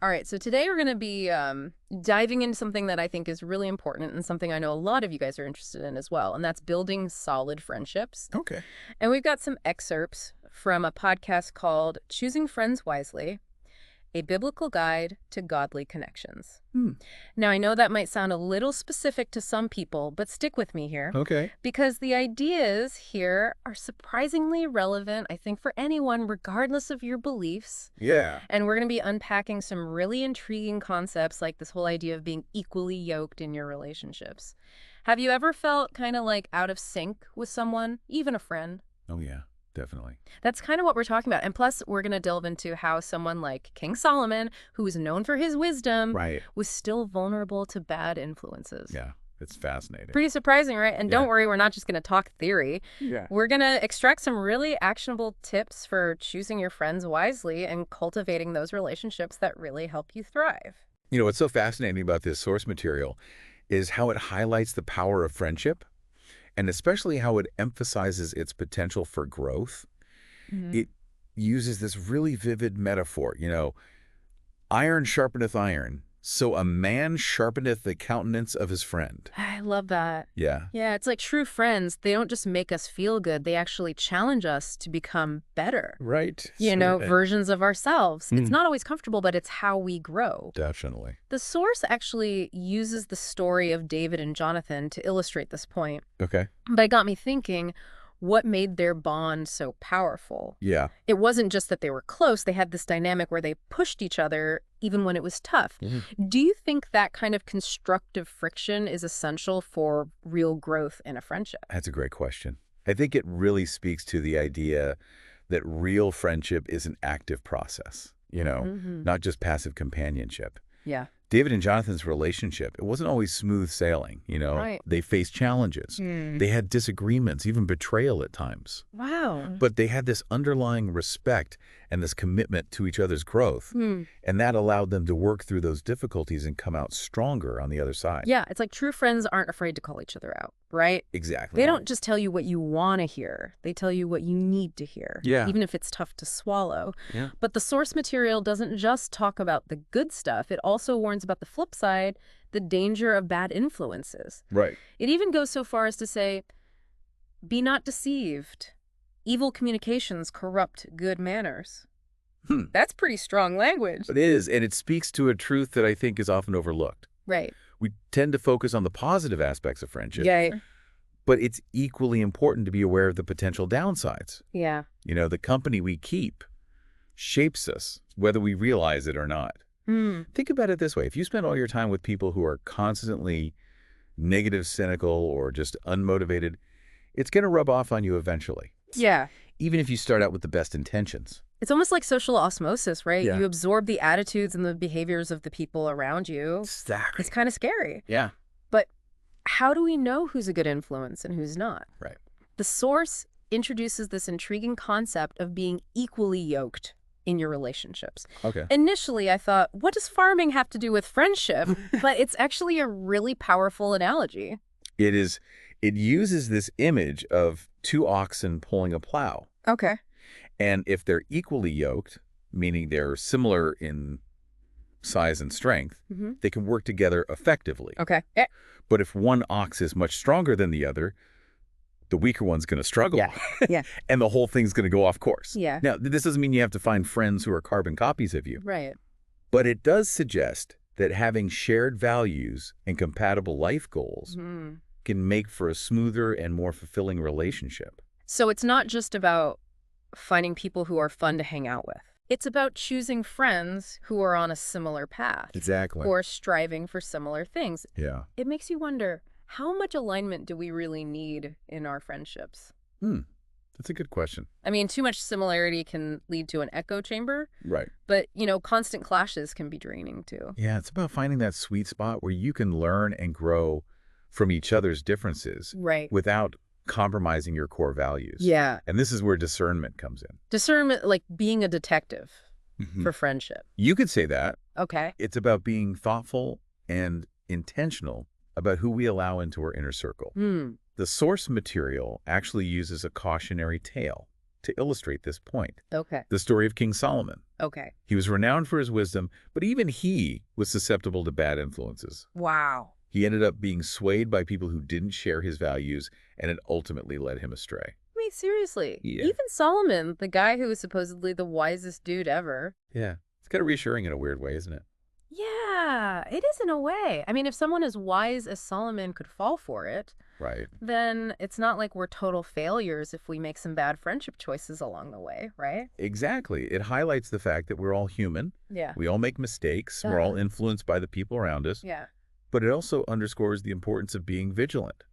All right, so today we're going to be diving into something that I think is really important and something I know a lot of you guys are interested in as well, and that's building solid friendships. Okay. And we've got some excerpts from a podcast called Choosing Friends Wisely, a Biblical Guide to Godly Connections. Hmm. Now, I know that might sound a little specific to some people, but stick with me here. Okay. Because the ideas here are surprisingly relevant, I think, for anyone, regardless of your beliefs. Yeah. And we're going to be unpacking some really intriguing concepts like this whole idea of being equally yoked in your relationships. Have you ever felt kind of like out of sync with someone, even a friend? Oh, yeah. Definitely. That's kind of what we're talking about. And plus, we're going to delve into how someone like King Solomon, who was known for his wisdom, Right. was still vulnerable to bad influences. Yeah. It's fascinating. Pretty surprising, right? And Yeah. don't worry, we're not just going to talk theory. Yeah. We're going to extract some really actionable tips for choosing your friends wisely and cultivating those relationships that really help you thrive. You know, what's so fascinating about this source material is how it highlights the power of friendship, and especially how it emphasizes its potential for growth. It uses this really vivid metaphor, iron sharpeneth iron, so a man sharpeneth the countenance of his friend. I love that. Yeah. Yeah, it's like true friends. They don't just make us feel good. They actually challenge us to become better. Right. Versions of ourselves. It's not always comfortable, but it's how we grow. Definitely. The source actually uses the story of David and Jonathan to illustrate this point. Okay. But it got me thinking, what made their bond so powerful? Yeah. It wasn't just that they were close. They had this dynamic where they pushed each other even when it was tough. Do you think that kind of constructive friction is essential for real growth in a friendship? That's a great question. I think it really speaks to the idea that real friendship is an active process, not just passive companionship. Yeah. David and Jonathan's relationship, it wasn't always smooth sailing, Right. They faced challenges. They had disagreements, even betrayal at times. Wow. But they had this underlying respect and this commitment to each other's growth. And that allowed them to work through those difficulties and come out stronger on the other side. Yeah, it's like true friends aren't afraid to call each other out, right? Exactly. They don't just tell you what you want to hear. They tell you what you need to hear, Yeah. even if it's tough to swallow. Yeah. But the source material doesn't just talk about the good stuff. It also warns about the flip side, the danger of bad influences. Right. It even goes so far as to say, be not deceived. Evil communications corrupt good manners. That's pretty strong language. It is, and it speaks to a truth that I think is often overlooked. Right. We tend to focus on the positive aspects of friendship. Yeah. But it's equally important to be aware of the potential downsides. Yeah. The company we keep shapes us, whether we realize it or not. Think about it this way. If you spend all your time with people who are constantly negative, cynical, or just unmotivated, it's going to rub off on you eventually. Yeah. Even if you start out with the best intentions. It's almost like social osmosis, right? Yeah. You absorb the attitudes and the behaviors of the people around you. Exactly. It's kind of scary. Yeah. But how do we know who's a good influence and who's not? Right. The source introduces this intriguing concept of being equally yoked in your relationships. Okay. Initially, I thought, what does farming have to do with friendship? But it's actually a really powerful analogy. It is. It uses this image of two oxen pulling a plow. Okay. And if they're equally yoked, meaning they're similar in size and strength, they can work together effectively. Okay. Yeah. But if one ox is much stronger than the other, the weaker one's going to struggle. Yeah. Yeah. And the whole thing's going to go off course. Yeah. Now, this doesn't mean you have to find friends who are carbon copies of you. Right. But it does suggest that having shared values and compatible life goals can make for a smoother and more fulfilling relationship. So it's not just about finding people who are fun to hang out with. It's about choosing friends who are on a similar path. Exactly. Or striving for similar things. Yeah. It makes you wonder, how much alignment do we really need in our friendships? That's a good question. I mean, too much similarity can lead to an echo chamber, Right. but, constant clashes can be draining too. Yeah, it's about finding that sweet spot where you can learn and grow from each other's differences Right. without compromising your core values. Yeah. And this is where discernment comes in. Discernment, like being a detective for friendship. You could say that. Okay. It's about being thoughtful and intentional about who we allow into our inner circle. The source material actually uses a cautionary tale to illustrate this point. Okay. The story of King Solomon. Okay. He was renowned for his wisdom, but even he was susceptible to bad influences. Wow. He ended up being swayed by people who didn't share his values, and it ultimately led him astray. I mean, seriously. Yeah. Even Solomon, the guy who was supposedly the wisest dude ever. Yeah. It's kind of reassuring in a weird way, isn't it? Yeah, it is in a way. I mean, if someone as wise as Solomon could fall for it, Right. then it's not like we're total failures if we make some bad friendship choices along the way, right? Exactly. It highlights the fact that we're all human. Yeah. We all make mistakes. We're all influenced by the people around us. Yeah. But it also underscores the importance of being vigilant.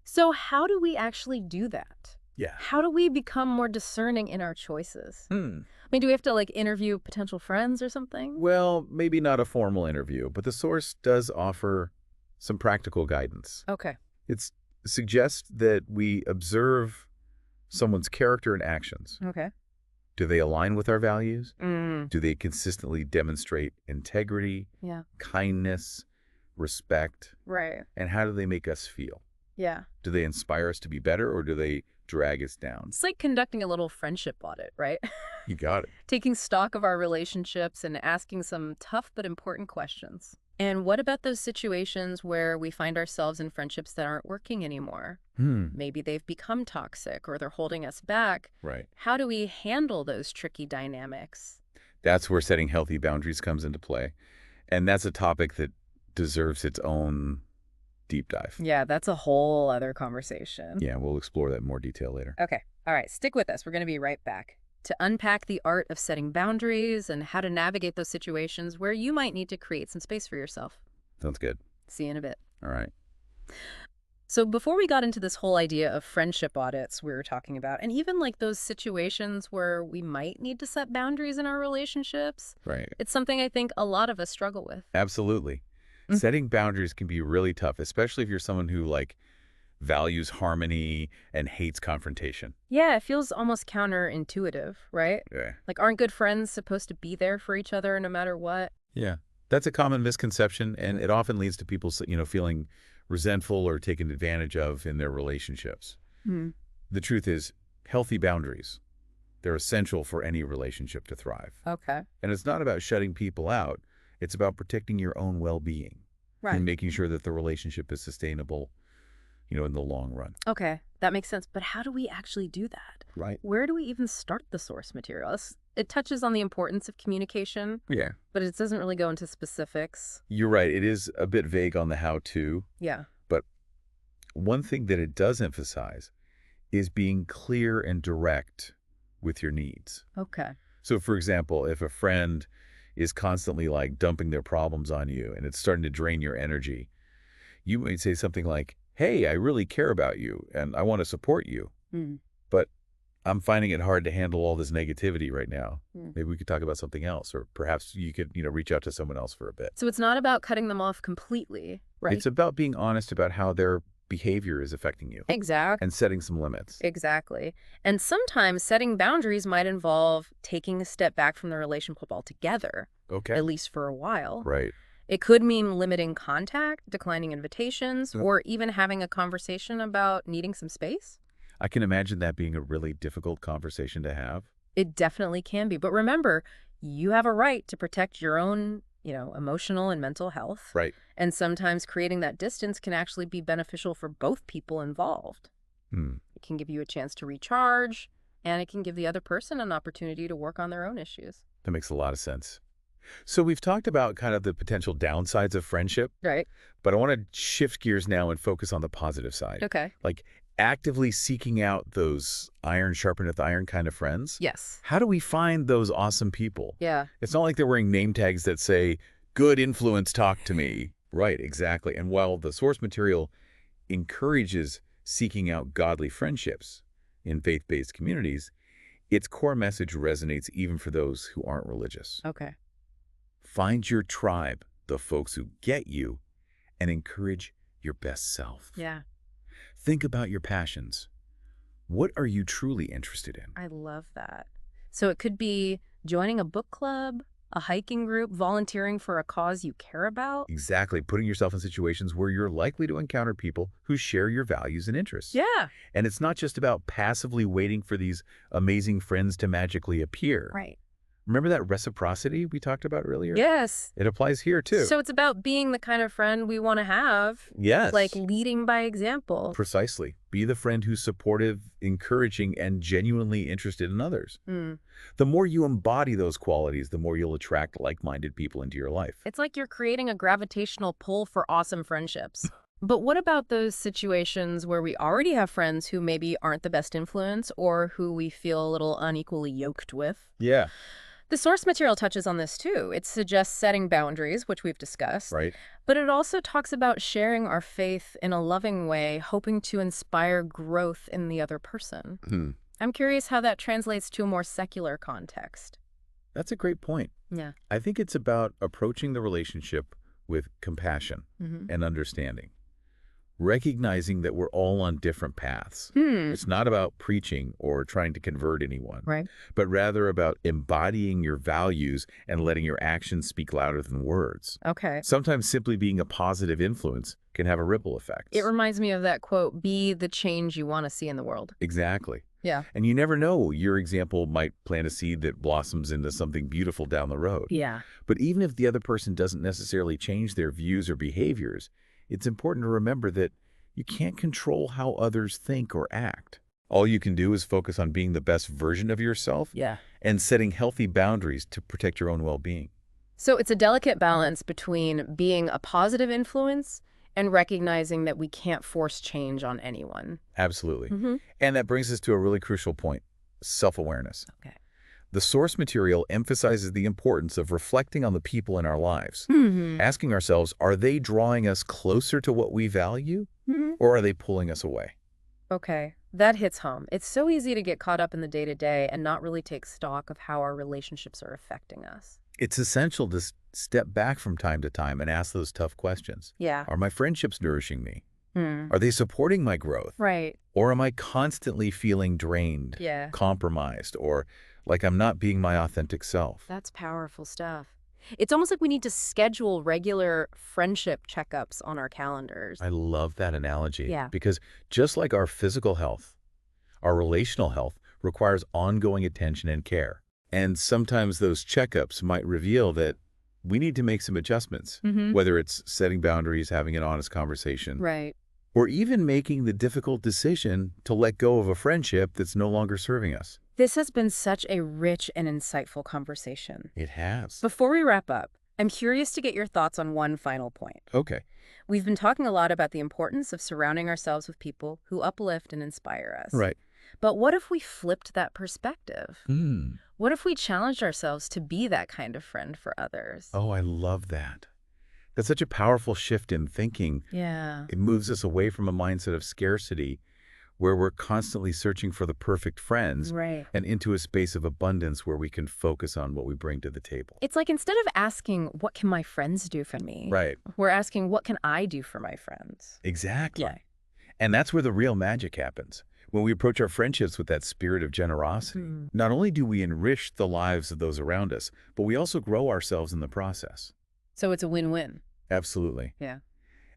So how do we actually do that? Yeah. How do we become more discerning in our choices? I mean, do we have to like interview potential friends or something? Well, maybe not a formal interview, but the source does offer some practical guidance. Okay. It suggests that we observe someone's character and actions. Okay. Do they align with our values? Mm. Do they consistently demonstrate integrity, Yeah. kindness, respect? Right. And how do they make us feel? Yeah. Do they inspire us to be better, or do they drag us down? It's like conducting a little friendship audit, right? You got it. Taking stock of our relationships and asking some tough but important questions. And what about those situations where we find ourselves in friendships that aren't working anymore? Maybe they've become toxic or they're holding us back. Right. How do we handle those tricky dynamics? That's where setting healthy boundaries comes into play. And that's a topic that deserves its own deep dive. Yeah, that's a whole other conversation. Yeah, we'll explore that in more detail later. Okay. All right. Stick with us. We're going to be right back to unpack the art of setting boundaries and how to navigate those situations where you might need to create some space for yourself. Sounds good. See you in a bit. All right. So before we got into this whole idea of friendship audits we were talking about, and even like those situations where we might need to set boundaries in our relationships, Right. it's something I think a lot of us struggle with. Absolutely. Setting boundaries can be really tough, especially if you're someone who values harmony and hates confrontation. Yeah, it feels almost counterintuitive, right? Yeah. Like, aren't good friends supposed to be there for each other no matter what? Yeah. That's a common misconception, and it often leads to people, feeling resentful or taken advantage of in their relationships. The truth is, healthy boundaries, they're essential for any relationship to thrive. Okay. And it's not about shutting people out. It's about protecting your own well-being and making sure that the relationship is sustainable, in the long run. Okay, that makes sense. But how do we actually do that? Right. Where do we even start the source material? It touches on the importance of communication, Yeah. but it doesn't really go into specifics. You're right. It is a bit vague on the how-to. Yeah. But one thing that it does emphasize is being clear and direct with your needs. Okay. So, for example, if a friend is constantly dumping their problems on you and it's starting to drain your energy, you might say something like, "Hey, I really care about you and I want to support you, but I'm finding it hard to handle all this negativity right now. Maybe we could talk about something else, or perhaps you could, reach out to someone else for a bit." So it's not about cutting them off completely, right? It's about being honest about how their behavior is affecting you. Exactly. And setting some limits. Exactly. And sometimes setting boundaries might involve taking a step back from the relationship altogether, Okay. at least for a while. Right. It could mean limiting contact, declining invitations, or even having a conversation about needing some space. I can imagine that being a really difficult conversation to have. It definitely can be. But remember, you have a right to protect your own, emotional and mental health. Right. And sometimes creating that distance can actually be beneficial for both people involved. It can give you a chance to recharge, and it can give the other person an opportunity to work on their own issues. That makes a lot of sense. So we've talked about kind of the potential downsides of friendship, Right. but I want to shift gears now and focus on the positive side. Okay. Like actively seeking out those iron sharpeneth iron kind of friends. Yes. How do we find those awesome people? Yeah. It's not like they're wearing name tags that say, "Good influence, talk to me." Right, exactly. And while the source material encourages seeking out godly friendships in faith-based communities, its core message resonates even for those who aren't religious. Okay. Find your tribe, the folks who get you, and encourage your best self. Yeah. Think about your passions. What are you truly interested in? I love that. So it could be joining a book club, A hiking group, volunteering for a cause you care about? Exactly, putting yourself in situations where you're likely to encounter people who share your values and interests. Yeah. And it's not just about passively waiting for these amazing friends to magically appear. Right. Remember that reciprocity we talked about earlier? Yes. It applies here too. So it's about being the kind of friend we want to have, like Yes, leading by example. precisely. Be the friend who's supportive, encouraging, and genuinely interested in others. Hmm. The more you embody those qualities, the more you'll attract like-minded people into your life. It's like you're creating a gravitational pull for awesome friendships. But what about those situations where we already have friends who maybe aren't the best influence or who we feel a little unequally yoked with? Yeah, The source material touches on this too. It suggests setting boundaries, which we've discussed, right. but it also talks about sharing our faith in a loving way, hoping to inspire growth in the other person. Hmm. I'm curious how that translates to a more secular context. That's a great point. Yeah. I think it's about approaching the relationship with compassion Mm-hmm. and understanding, recognizing that we're all on different paths. Hmm. It's not about preaching or trying to convert anyone, Right. but rather about embodying your values and letting your actions speak louder than words. Okay. Sometimes simply being a positive influence can have a ripple effect. It reminds me of that quote, be the change you want to see in the world. Exactly. Yeah. And you never know, your example might plant a seed that blossoms into something beautiful down the road. Yeah. But even if the other person doesn't necessarily change their views or behaviors, it's important to remember that you can't control how others think or act. All you can do is focus on being the best version of yourself Yeah. and setting healthy boundaries to protect your own well-being. So it's a delicate balance between being a positive influence and recognizing that we can't force change on anyone. Absolutely. Mm-hmm. And that brings us to a really crucial point, self-awareness. Okay. The source material emphasizes the importance of reflecting on the people in our lives, Mm-hmm. asking ourselves, are they drawing us closer to what we value, Mm-hmm. or are they pulling us away? Okay, that hits home. It's so easy to get caught up in the day-to-day and not really take stock of how our relationships are affecting us. It's essential to step back from time to time and ask those tough questions. Yeah. Are my friendships nourishing me? Hmm. Are they supporting my growth? Right. Or am I constantly feeling drained, Yeah. compromised, or like I'm not being my authentic self? That's powerful stuff. It's almost like we need to schedule regular friendship checkups on our calendars. I love that analogy. Yeah. Because just like our physical health, our relational health requires ongoing attention and care. And sometimes those checkups might reveal that we need to make some adjustments, Mm-hmm. whether it's setting boundaries, having an honest conversation, Right. or even making the difficult decision to let go of a friendship that's no longer serving us. This has been such a rich and insightful conversation. It has. Before we wrap up, I'm curious to get your thoughts on one final point. Okay. We've been talking a lot about the importance of surrounding ourselves with people who uplift and inspire us. Right. But what if we flipped that perspective? Hmm. What if we challenged ourselves to be that kind of friend for others? Oh, I love that. That's such a powerful shift in thinking. Yeah. It moves us away from a mindset of scarcity, where we're constantly searching for the perfect friends, Right. and into a space of abundance where we can focus on what we bring to the table. It's like instead of asking, what can my friends do for me? Right. We're asking, what can I do for my friends? Exactly. Yeah. And that's where the real magic happens. When we approach our friendships with that spirit of generosity, Hmm. not only do we enrich the lives of those around us, but we also grow ourselves in the process. So it's a win-win. Absolutely. Yeah.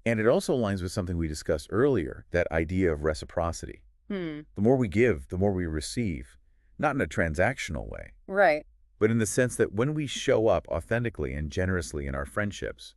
And it also aligns with something we discussed earlier, that idea of reciprocity. Hmm. The more we give, the more we receive, not in a transactional way, Right. but in the sense that when we show up authentically and generously in our friendships,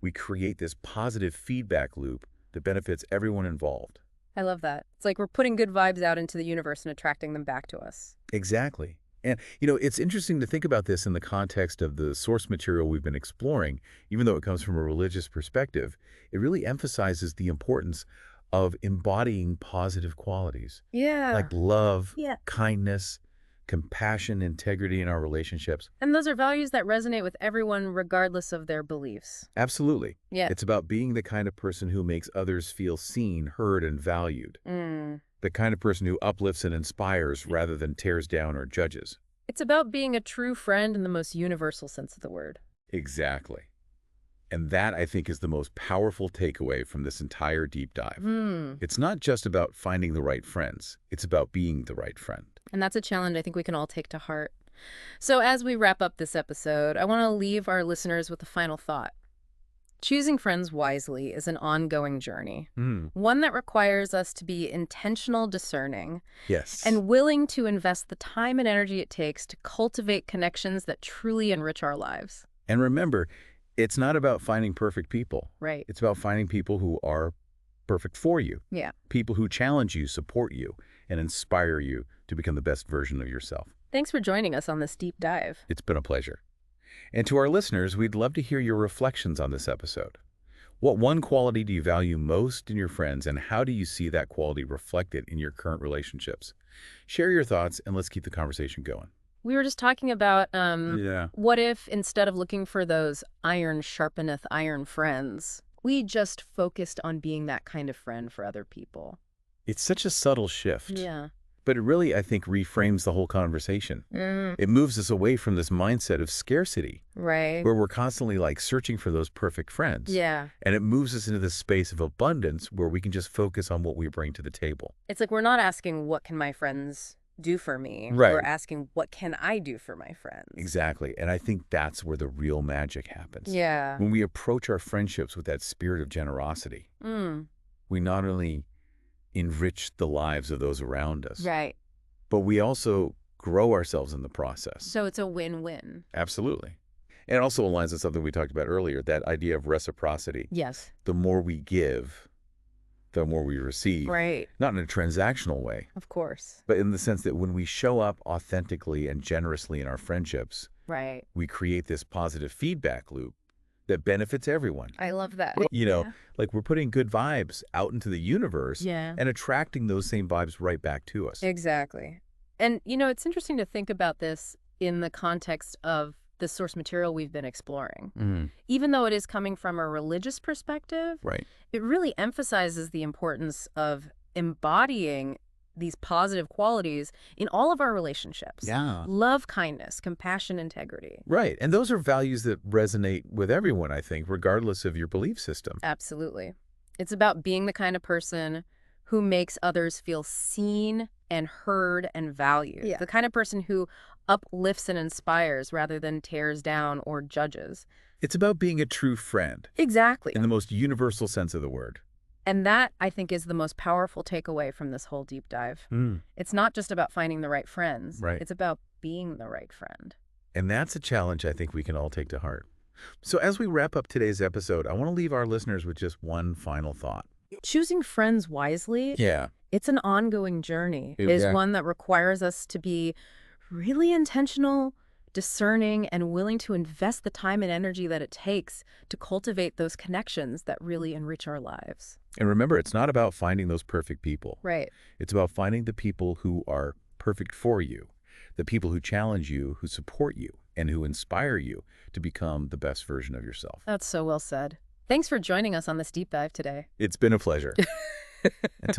we create this positive feedback loop that benefits everyone involved. I love that. It's like we're putting good vibes out into the universe and attracting them back to us. Exactly. And, it's interesting to think about this in the context of the source material we've been exploring. Even though it comes from a religious perspective, it really emphasizes the importance of embodying positive qualities Yeah. like love, Yeah. kindness, compassion, integrity in our relationships. And those are values that resonate with everyone regardless of their beliefs. Absolutely. Yeah. It's about being the kind of person who makes others feel seen, heard, and valued. Mm. The kind of person who uplifts and inspires rather than tears down or judges. It's about being a true friend in the most universal sense of the word. Exactly. And that, I think, is the most powerful takeaway from this entire deep dive. It's not just about finding the right friends. It's about being the right friend. And that's a challenge I think we can all take to heart. So as we wrap up this episode, I want to leave our listeners with a final thought. Choosing friends wisely is an ongoing journey, one that requires us to be intentional, discerning, Yes. and willing to invest the time and energy it takes to cultivate connections that truly enrich our lives. And remember, it's not about finding perfect people. Right. It's about finding people who are perfect for you. Yeah. People who challenge you, support you, and inspire you to become the best version of yourself. Thanks for joining us on this deep dive. It's been a pleasure. And to our listeners, we'd love to hear your reflections on this episode. What one quality do you value most in your friends, and how do you see that quality reflected in your current relationships? Share your thoughts, and let's keep the conversation going. We were just talking about Yeah. what if instead of looking for those iron sharpeneth iron friends, we just focused on being that kind of friend for other people? It's such a subtle shift. Yeah. But it really, I think, reframes the whole conversation. It moves us away from this mindset of scarcity, Right. where we're constantly searching for those perfect friends. Yeah. And it moves us into this space of abundance where we can just focus on what we bring to the table. It's like we're not asking, what can my friends do for me? Right. We're asking, what can I do for my friends? Exactly. And I think that's where the real magic happens. Yeah. When we approach our friendships with that spirit of generosity, we not only enrich the lives of those around us, Right. but we also grow ourselves in the process. So it's a win-win. Absolutely. And it also aligns with something we talked about earlier, that idea of reciprocity. Yes. The more we give, the more we receive. Right. Not in a transactional way, Of course. but in the sense that when we show up authentically and generously in our friendships, Right. we create this positive feedback loop that benefits everyone. I love that. Like we're putting good vibes out into the universe Yeah. and attracting those same vibes right back to us. Exactly. And, it's interesting to think about this in the context of the source material we've been exploring. Even though it is coming from a religious perspective, Right. it really emphasizes the importance of embodying these positive qualities in all of our relationships. Yeah. Love, kindness, compassion, integrity. Right. And those are values that resonate with everyone, I think, regardless of your belief system. Absolutely. It's about being the kind of person who makes others feel seen and heard and valued. Yeah. The kind of person who uplifts and inspires rather than tears down or judges. It's about being a true friend Exactly. in the most universal sense of the word. And that, I think, is the most powerful takeaway from this whole deep dive. It's not just about finding the right friends. Right. It's about being the right friend. And that's a challenge I think we can all take to heart. So as we wrap up today's episode, I want to leave our listeners with just one final thought. Choosing friends wisely, Yeah. it's an ongoing journey. Yeah. It's one that requires us to be really intentional, discerning, and willing to invest the time and energy that it takes to cultivate those connections that really enrich our lives. And remember, it's not about finding those perfect people. Right. It's about finding the people who are perfect for you, the people who challenge you, who support you, and who inspire you to become the best version of yourself. That's so well said. Thanks for joining us on this deep dive today. It's been a pleasure. Until